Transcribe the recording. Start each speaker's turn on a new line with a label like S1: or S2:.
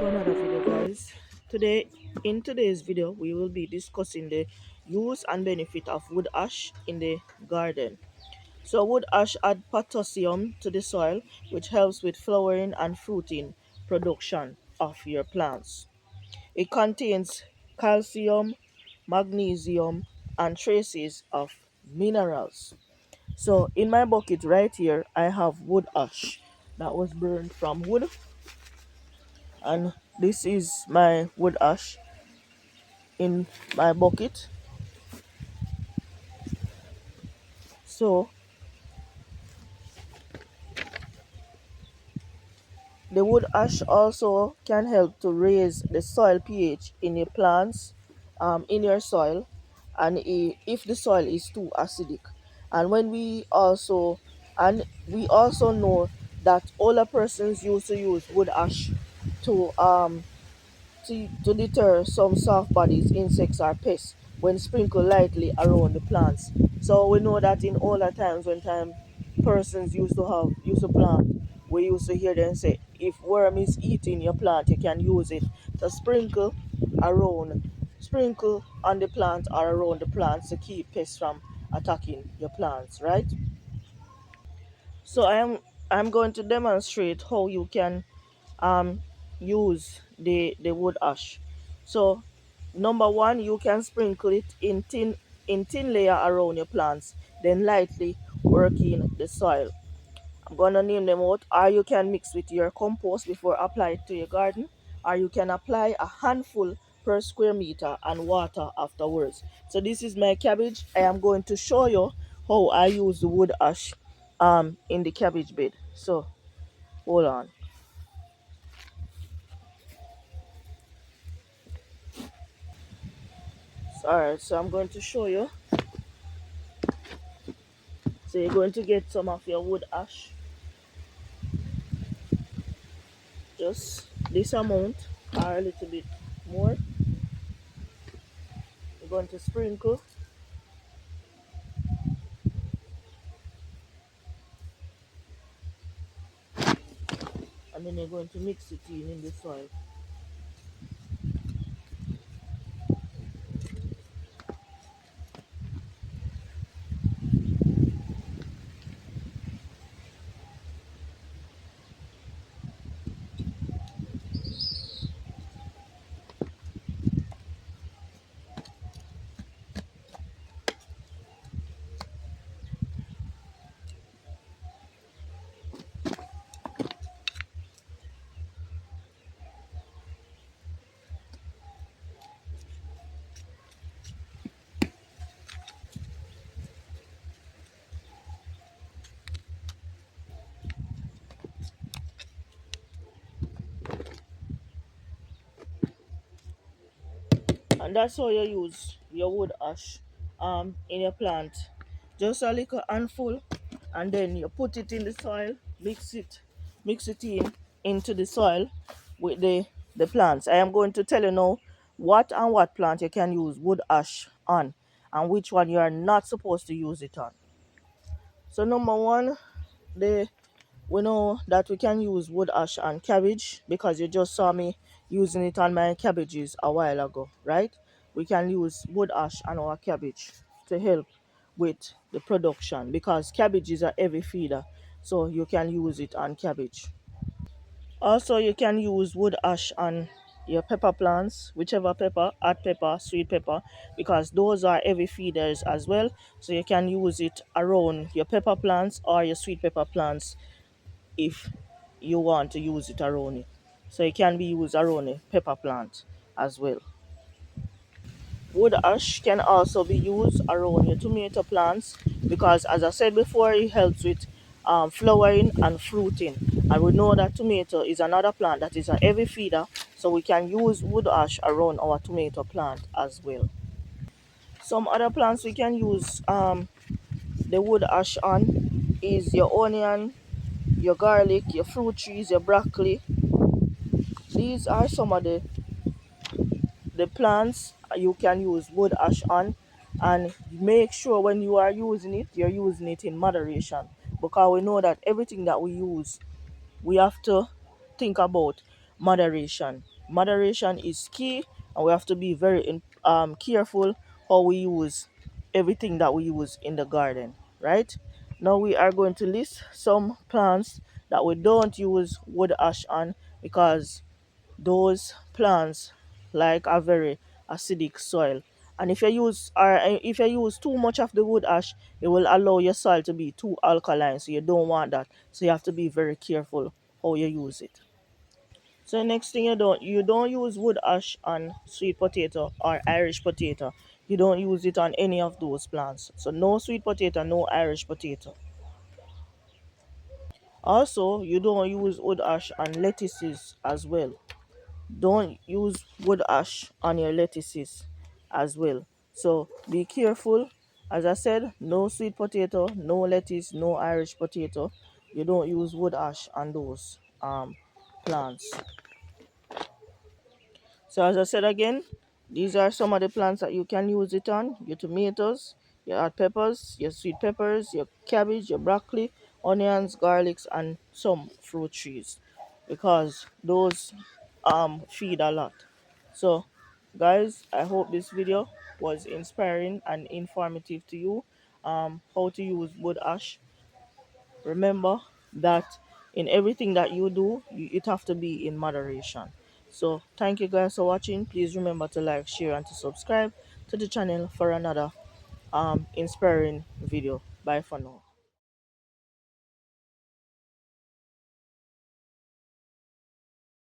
S1: to another video, guys. In today's video we will be discussing the use and benefit of wood ash in the garden. So wood ash add potassium to the soil, which helps with flowering and fruiting production of your plants. It contains calcium, magnesium, and traces of minerals. So in my bucket right here I have wood ash that was burned from wood, and this is my wood ash in my bucket. So the wood ash also can help to raise the soil pH in your plants, in your soil, and if the soil is too acidic. And we also know that older persons used to use wood ash to to deter some soft bodies, insects, or pests when sprinkled lightly around the plants. So we know that in older times, when persons used to plant, we used to hear them say, if worm is eating your plant, you can use it to sprinkle on the plant or around the plants to keep pests from attacking your plants, right? So I'm going to demonstrate how you can um use the wood ash. So number one, you can sprinkle it in thin layer around your plants, then lightly work in the soil. I'm gonna name them out. Or you can mix with your compost before apply it to your garden, or you can apply a handful per square meter and water afterwards. So this is my cabbage. I am going to show you how I use the wood ash in the cabbage bed. So hold on. Alright, so I'm going to show you. So you're going to get some of your wood ash, just this amount or a little bit more. You're going to sprinkle, and then you're going to mix it in the soil. And that's how you use your wood ash in your plant. Just a little handful, and then you put it in the soil, mix it into the soil with the plants. I am going to tell you now what plant you can use wood ash on, and which one you are not supposed to use it on. So number one, the we know that we can use wood ash on cabbage, because you just saw me using it on my cabbages a while ago, right? We can use wood ash on our cabbage to help with the production, because cabbage is a heavy feeder, so you can use it on cabbage. Also, you can use wood ash on your pepper plants, whichever pepper, hot pepper, sweet pepper, because those are heavy feeders as well. So you can use it around your pepper plants or your sweet pepper plants if you want to use it around it. So it can be used around a pepper plant as well. Wood ash can also be used around your tomato plants, because, as I said before, it helps with flowering and fruiting. And we know that tomato is another plant that is a heavy feeder, so we can use wood ash around our tomato plant as well. Some other plants we can use the wood ash on is your onion, your garlic, your fruit trees, your broccoli. These are some of the plants you can use wood ash on, and make sure when you are using it, you're using it in moderation, because we know that everything that we use, we have to think about moderation. moderation is key, and we have to be very careful how we use everything that we use in the garden, right? Now we are going to list some plants that we don't use wood ash on, because those plants like a very acidic soil, and if you use too much of the wood ash, it will allow your soil to be too alkaline, so you don't want that. So you have to be very careful how you use it. So next thing, you don't use wood ash on sweet potato or Irish potato. You don't use it on any of those plants. So no sweet potato, no Irish potato. Also, you don't use wood ash on lettuces as well. Don't use wood ash on your lettuces as well. So be careful. As I said, no sweet potato, no lettuce, no Irish potato. You don't use wood ash on those plants. So as I said again, these are some of the plants that you can use it on: your tomatoes, your hot peppers, your sweet peppers, your cabbage, your broccoli, onions, garlics, and some fruit trees, because those feed a lot. So guys, I hope this video was inspiring and informative to you. How to use wood ash. Remember that in everything that you do, it have to be in moderation. So thank you guys for watching. Please remember to like, share, and to subscribe to the channel for another inspiring video. Bye for now.